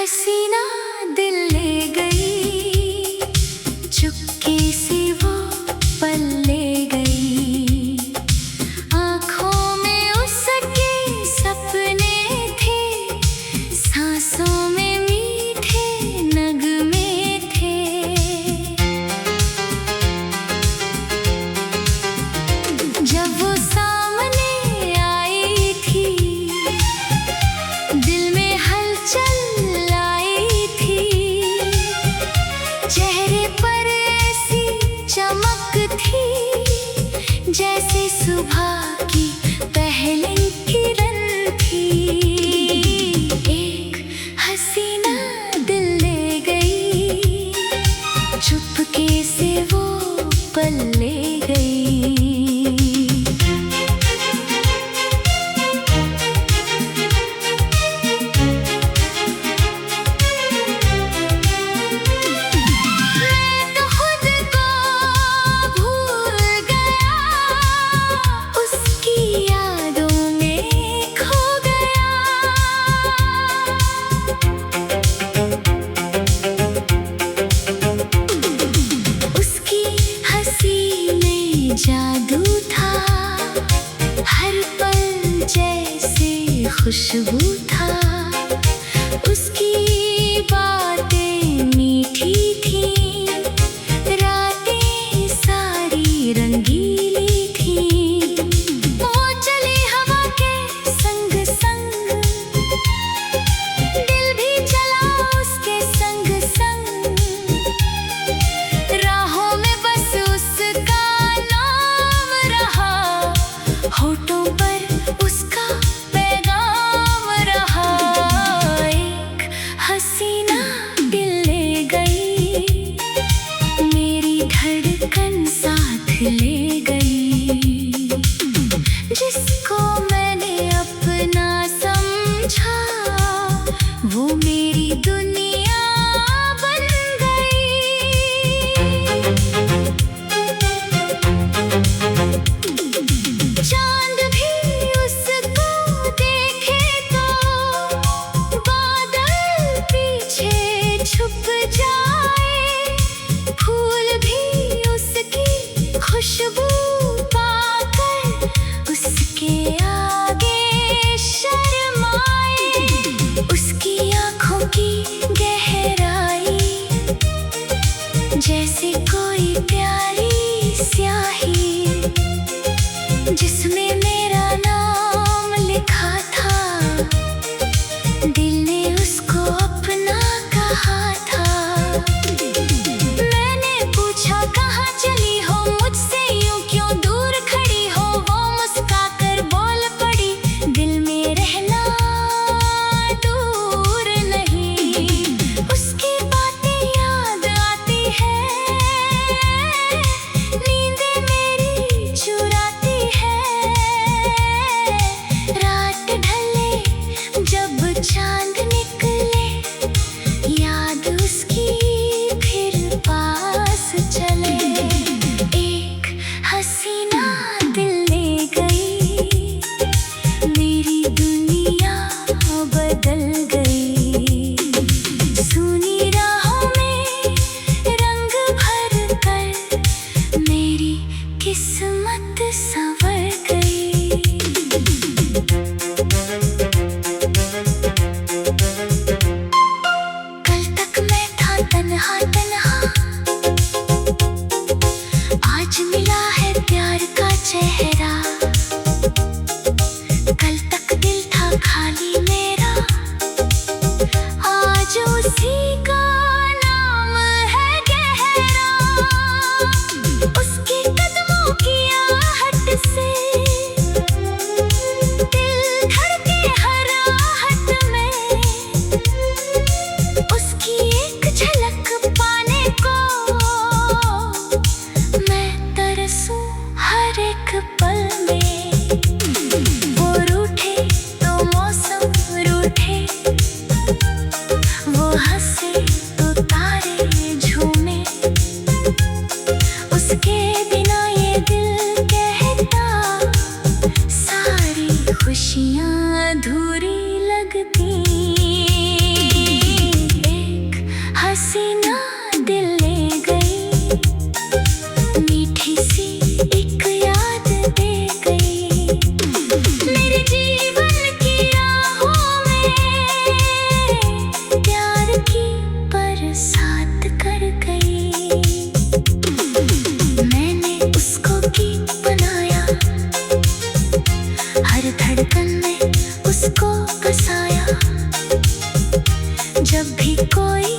हसीना दिल ले गई, चुपके से वो पल ले गई। आँखों में उसके सपने थे, सांसों में मीठे नगमे थे। जब वो सामने आई थी, दिल में हलचल जैसे सुबह की पहली किरण थी। एक हसीना दिल ले गई, चुपके से वो पल ले गई। जादू था, हर पल जैसे खुशबू था। उसकी बातें मीठी थी, रातें सारी रंगीली थी। वो चली हवा के संग संग, दिल भी चला उसके संग संग। राहों में बस उसका होठों पर उसका पैगाम रहा। एक हसीना दिल ले गई, मेरी धड़कन साथ ले गई। जिसको मैंने अपना समझा, वो मेरी दुनिया बन गई। चांद भी उसको देखे तो बादल पीछे छुप जाए। फूल भी उसकी खुशबू पाकर उसके आगे शर्माए। उसकी आँखों की गहराई जैसे कोई प्यारी स्याही, जिसमें मेरा नाम लिखा था। दिल ने उसको अपना कहा था। मैंने पूछा कहाँ चली हो, मुझसे यूं क्यों दूर खड़ी हो। वो मुस्कुराकर बोल पड़ी, दिल में रहना दूर नहीं। उसकी बातें याद आती है, नींदें मेरी चुराती चांद निकले, याद उसकी फिर पास चले। एक हसीना दिल ले गई, मेरी दुनिया बदल गई। सुनी राहों में रंग भर कर मेरी किस्मत संवर गई। तन्हा तन्हा आज मिला है प्यार का चेहरा। कल तक दिल था खाली मेरा, आज उसी का नाम है गहरा। उसके कदमों की आहट से दिल धड़के हर आहट में। उसकी एक झलक पाने को मैं तरसूं हर एक पल में। वो रूठे तो मौसम बसाया। जब भी कोई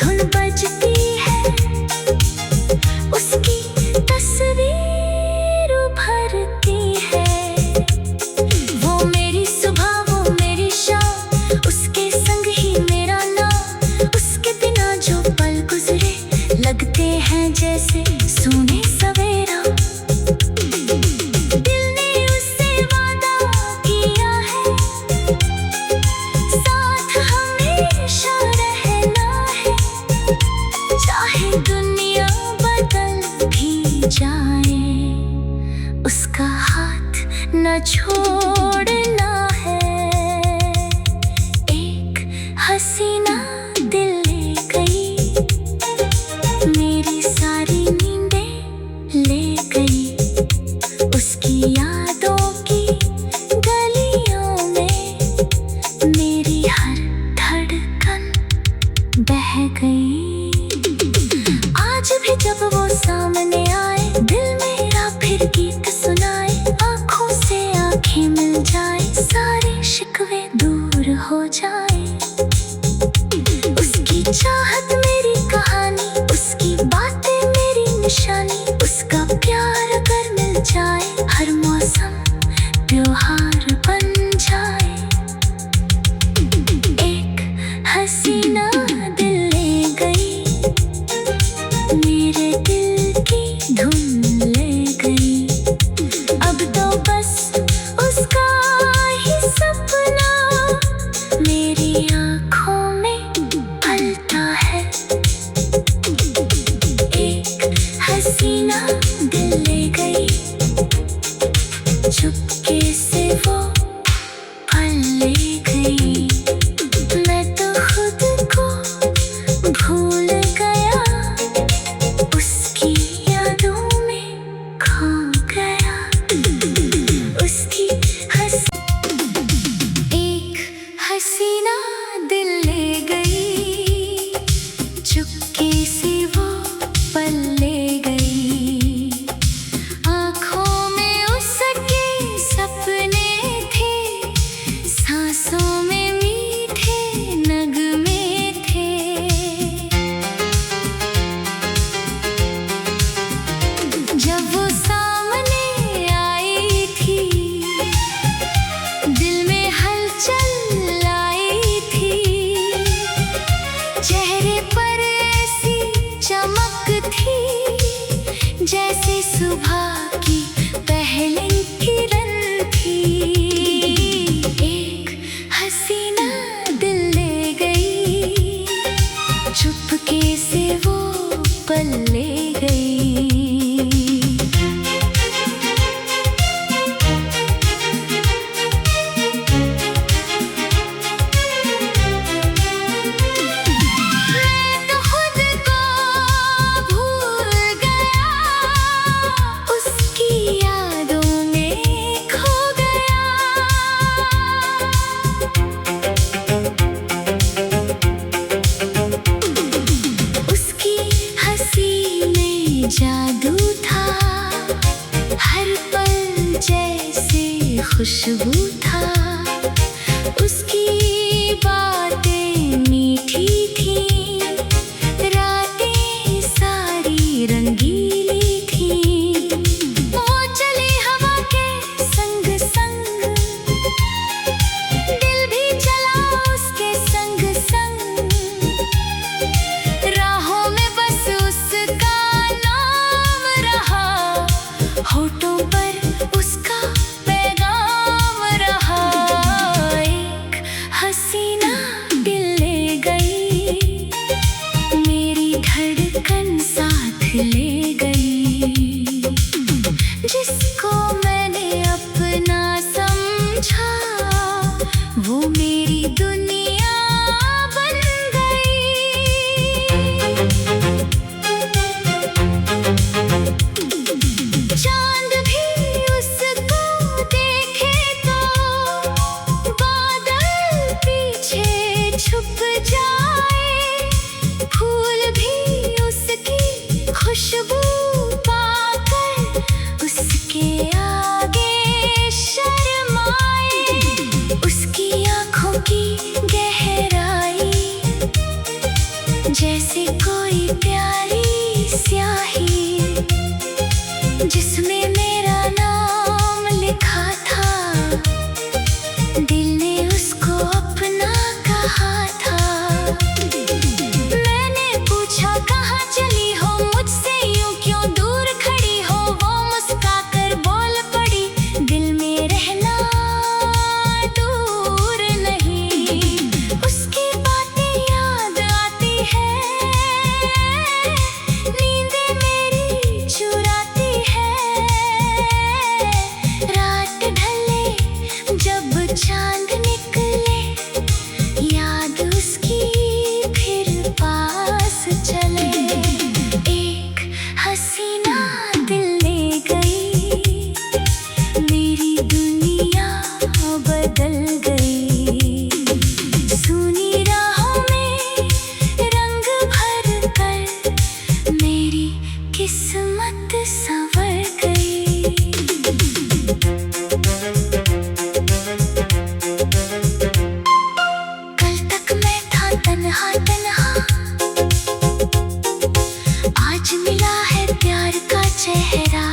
धुन बजती है उसकी तस्वीर उभरती है। वो मेरी सुबह वो मेरी शाम, उसके संग ही मेरा नाम। उसके बिना जो पल गुजरे लगते हैं जैसे सूने सवेरा। दिल ने उससे वादा किया है साथ हमेशा रहना है। चाहे दुनिया बदल भी जाए उसका हाथ न छोड़ना है। एक हसीना दिल ले गई, मेरी सारी नींदें ले गई। उसकी यादों की गलियों में मेरी हर धड़कन बह गई। आज भी जब वो सामने आए दिल मेरा फिर गीत सुनाए। आँखों से आँखें मिल जाए सारे शिकवे दूर हो जाए। उसकी चाहत मेरी कहानी, उसकी बातें मेरी निशानी। उसका प्यार अगर मिल जाए हर मौसम त्योहार बन जाए। एक हसीना दिल ले गई, मेरे दिल की धुन ले गई। अब तो बस उसका ही सपना मेरी आँखों में पलता है। एक हसीना दिल ले गई, चुपके से वो पल ले गई। मैं तो खुद को भूल गया, उसकी यादों में खो गया। उसकी एक हसीना दिल ले गई, चुपके से वो पल ले गई। आँखों में उसके सपने थे, सांसों में मीठे नगमे थे। जब वो सामने आई थी दिल में हलचल आई थी। चेहरे पर ऐसी चमक थी जैसे सुबह की पहली किरण थी। एक हसीना दिल ले गई, चुपके से वो पल ले गई। मैं तो खुद को भूल गया, उसकी यादों में खो गया। उसकी हंसी में जादू था, हर पल जैसे खुशबू था। उसकी बातें मीठी थी, रातें सारी रंगीली थी। वो चली हवा के संग संग, दिल भी चला उसके संग संग। राहों में बस उसका नाम रहा, होठों पर उसका पैगाम रहा। एक हसीना दिल ले गई, मेरी धड़कन साथ ले गई। जिसको मैंने अपना समझा वो मेरी दुनिया बन गई। चांद भी उसको देखे तो बादल पीछे छुप जाए। फूल भी उसकी खुशबू की गहराई, जैसे कोई प्यारी स्याही जिसमें मेरा नाम लिखा था। दिल ने उसको अपना कहा था। मैंने पूछा कहाँ चली हो, मुझसे यूं क्यों दूर खड़ी हो। वो मुस्कुराकर बोल पड़ी, दिल में रहना दूर नहीं। उसकी बातें याद आती है, नींदें मेरी चुराती है। रात ढले जब चांद निकले, याद उसकी फिर पास चले। एक हसीना दिल ले गई, मेरी दुनिया बदल गई। सुनी राहों में रंग भर कर, मेरी किस्मत संवर गई। कल तक मैं था तन्हा तन्हा, आज मिला है प्यार का चेहरा।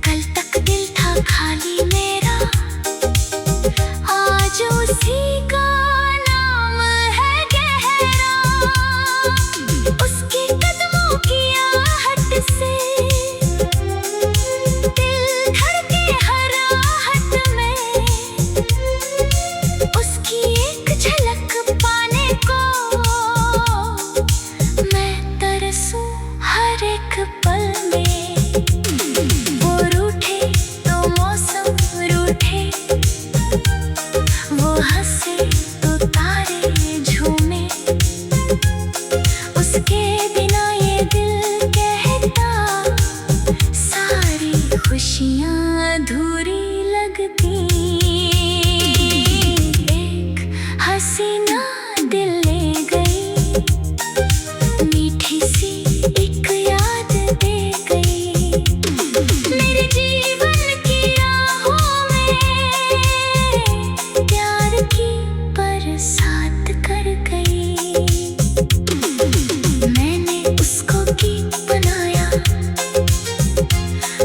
कल तक दिल था खाली मेरा, आज उसी का नाम है गहरा। उसके कदमों की आहट से दिल धड़के हर आहट में। उसकी एक झलक पाने को मैं तरसूं हर एक पल में। वो रूठे तो मौसम रूठे, वो हंसे तो तारे झूमे। उसके बिना ये दिल कहता, सारी खुशियाँ अधूरी लगती। एक हसीना दिल ले गई, मीठी सी एक याद दे गई। मेरे जीवन की राहों में प्यार की बरसात कर गई। मैंने उसको गीत बनाया,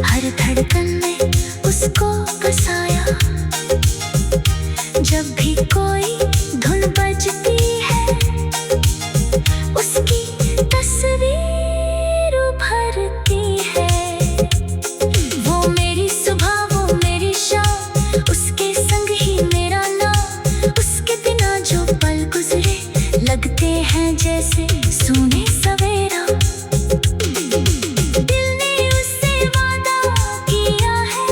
हर धड़कन में उसको बसाया। जब भी कोई धुन बजती है, उसकी तस्वीर उभरती है। वो मेरी सुबह, वो मेरी शाम, उसके संग ही मेरा नाम। उसके बिना जो पल गुजरे, लगते हैं जैसे सूने सवेरा। दिल ने उससे वादा किया है,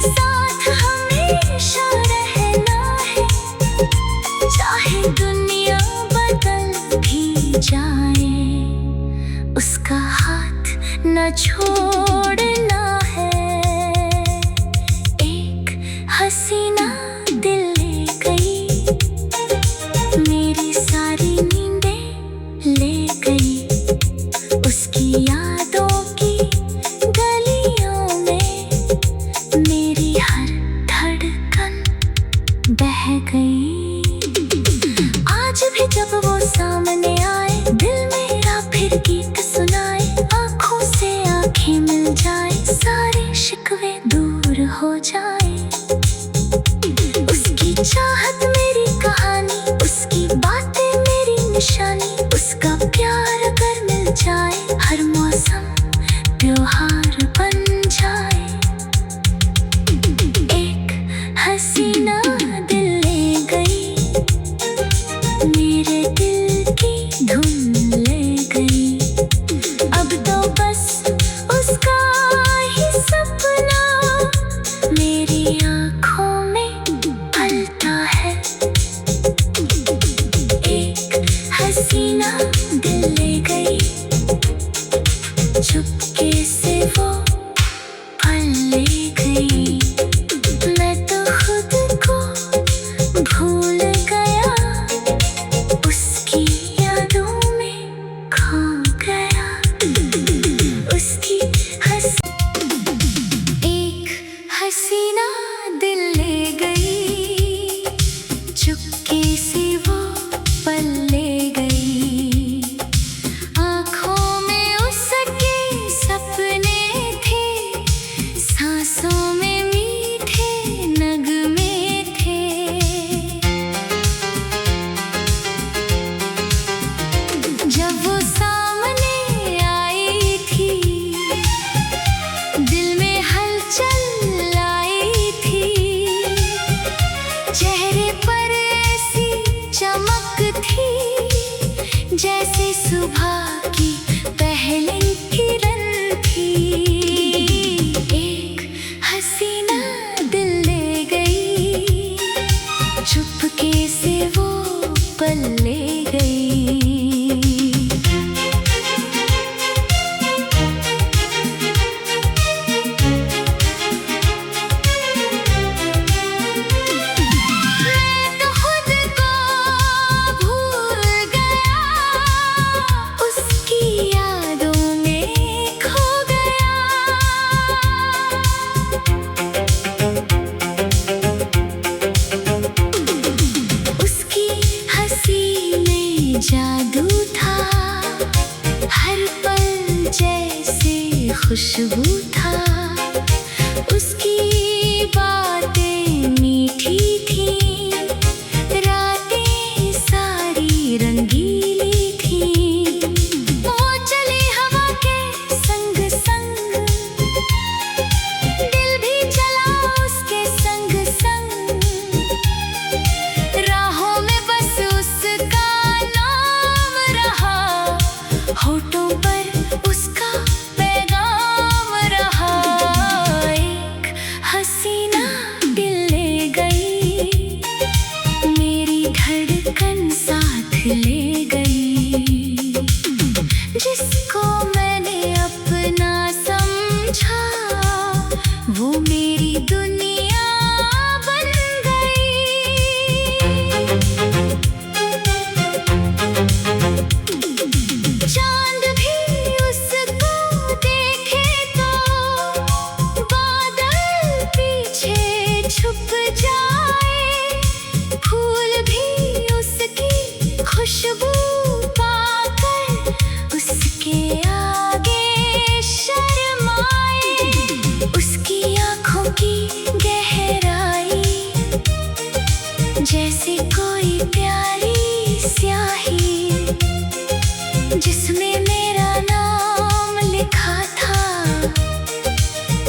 साथ हमेशा रहना है। चाहे दुनिया बदल भी जाए, उसका हाथ न छोड़ना है। एक हसीना दिल ले गई, मेरी सारी नींदें ले गई। उसकी यादों की गलियों में मेरी हर धड़कन बह गई। आज भी जब वो सामने आए, दिल मेरा फिर गीत सुनाए। आँखों से आँखें मिल जाए, सारे शिकवे दूर हो जाए। उसकी चाहत मेरी कहानी, उसकी बातें मेरी निशानी। उसका प्यार अगर मिल जाए, हर मौसम त्योहार बन जाए। एक हसीना दिल ले गई, मेरे दिल चेहरे पर ऐसी चमक थी जैसे सुबह की पहली किरण थी। एक हसीना दिल ले गई, चुपके से वो पल ले गई। जादू था, हर पल जैसे खुशबू था। उसकी बातें मीठी थी, रातें सारी रंगीली थी। वो चली हवा के संग संग, दिल भी चला उसके संग संग। राहों में बस उसका होठों पर उसका पैगाम रहा। एक हसीना दिल ले गई, मेरी धड़कन साथ ले गई। जिसको मैंने अपना समझा, वो मेरी दुनिया बन गई। चांद भी उसको देखे तो बादल पीछे छुप जाए। फूल भी उसकी खुशबू पाकर उसके आगे शर्माए। उसकी आँखों की गहराई जैसे कोई प्यारी स्याही, जिसमें मेरा नाम लिखा था।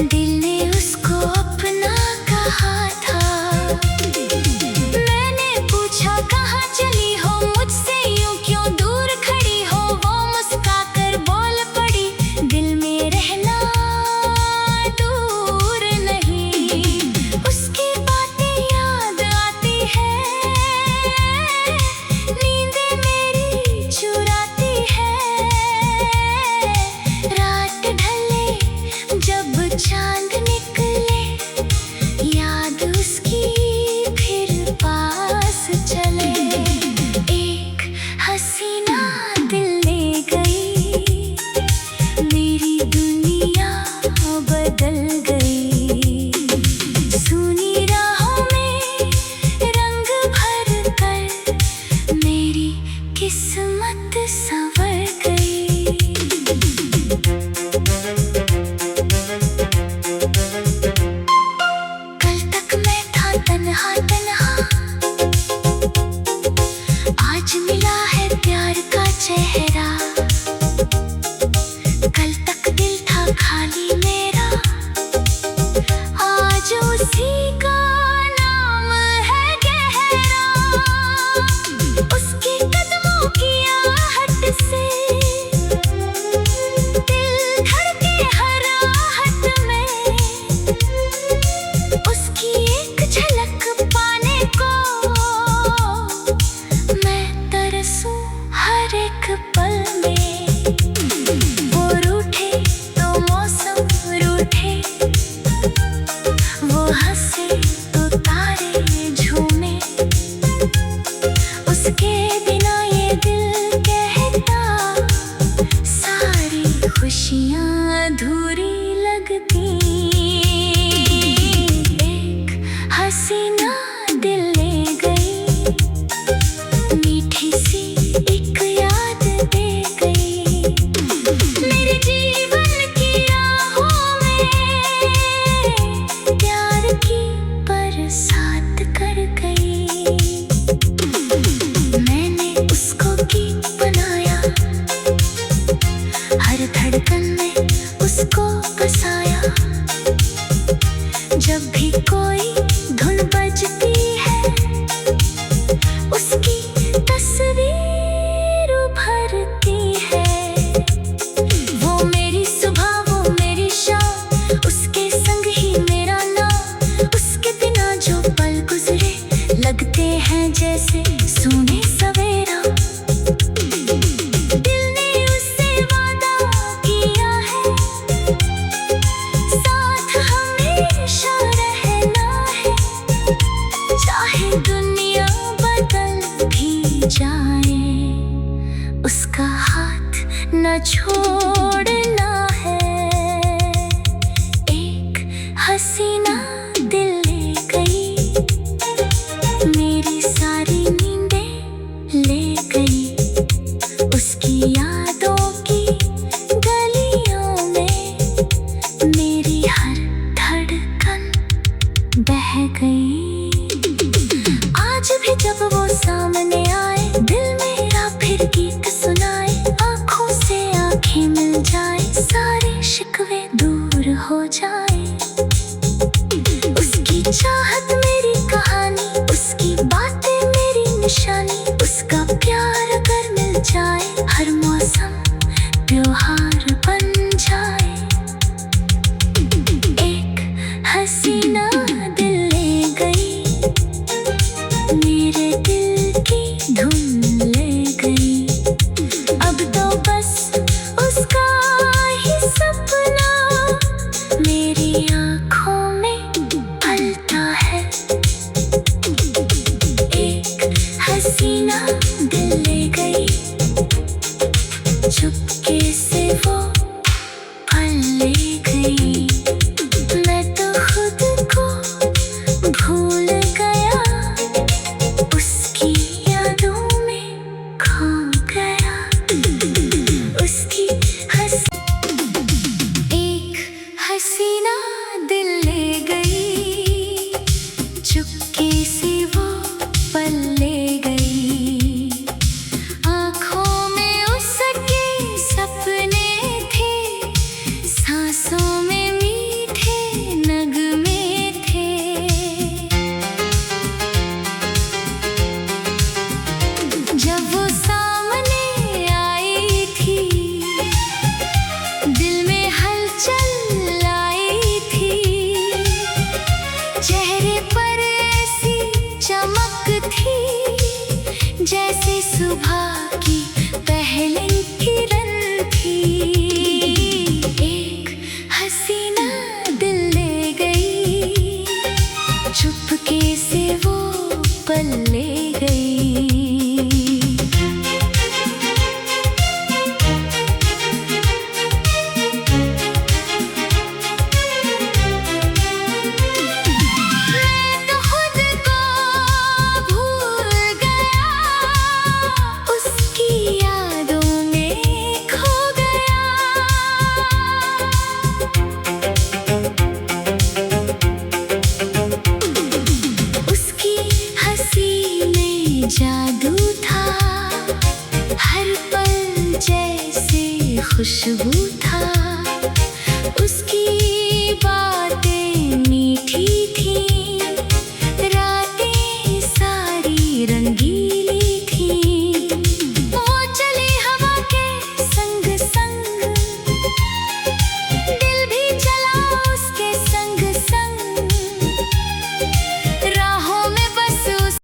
दिल ने उसको अपना कहा था। मैंने पूछा कहाँ चली हो, मुझसे यूं क्यों दूर खड़ी हो। वो मुस्कुराकर बोल पड़ी, दिल में रहना दूर नहीं। उसकी बातें याद आती है, नींदें मेरी चुराती है। रात ढले जब चांद निकले, याद उसकी फिर पास चले। एक हसीना दिल ले गई, मेरी दुनिया बदल गई। सुनी राहों में रंग भर कर मेरी किस्मत संवर गई। कल तक मैं था तन्हा तन्हा, आज मिला है प्यार का चेहरा। कल तक दिल था खाली मेरा, आज उसी का नाम है गहरा। उसके कदमों की आहट से दिल धड़के हर आहट में। उसकी एक झलक पाने को मैं तरसूं हर एक पल में। वो रूठे तो मौसम रूठे, वो हंसे तो तारे झूमे। उसके बिना ये दिल कहता, सारी खुशियाँ अधूरी लगती। एक हसीना दिल ले गई, मीठी सी एक याद दे गई। मेरे जीवन की राहों में प्यार की बरसात कर गई। मैंने उसको गीत बनाया, हर धड़कन में उसको बसाया। जब भी कोई धुन बजती है, हैं जैसे सोने सवेरा। दिल ने उससे वादा किया है, साथ हमेशा रहना है। चाहे दुनिया बदल भी जाए, उसका हाथ न छोड़ना है। एक हसीना दिल ले गई, मेरी सारी नींदें ले गई। उसकी यादों की गलियों में मेरी हर धड़कन बह गई। आज भी जब वो सामने आए, दिल मेरा फिर गीत सुनाए। आँखों से आँखें मिल जाए, सारे शिकवे दूर हो जाए। उसकी चाहत मेरी कहानी, उसकी बातें मेरी निशानी। उसका प्यार अगर मिल जाए, हर मौसम त्योहार बन जाए। एक हसीना दिल ले गई, मेरे दिल की धुन ले गई। अब तो बस उसका ही सपना मेरी आँखों में पलता है। एक हसीना दिल ले गई, चुपके से वो पल ले गई। मैं तो खुद को भूल गया, उसकी यादों में खो गया। उसकी एक हसीना दिल ले गई, चुपके से वो पल ले गई। आँखों में उसके सपने थे, सांसों में मीठे नगमे थे। जब वो सामने आई थी, दिल में हलचल आई थी। चेहरे पर ऐसी चमक थी, जैसे सुबह की पहली किरण थी। एक हसीना दिल ले गई, चुपके से वो पल ले गई। मैं तो खुद को भूल गया, उसकी यादों में खो गया। उसकी हंसी में जादू था, हर पल जैसे खुशबू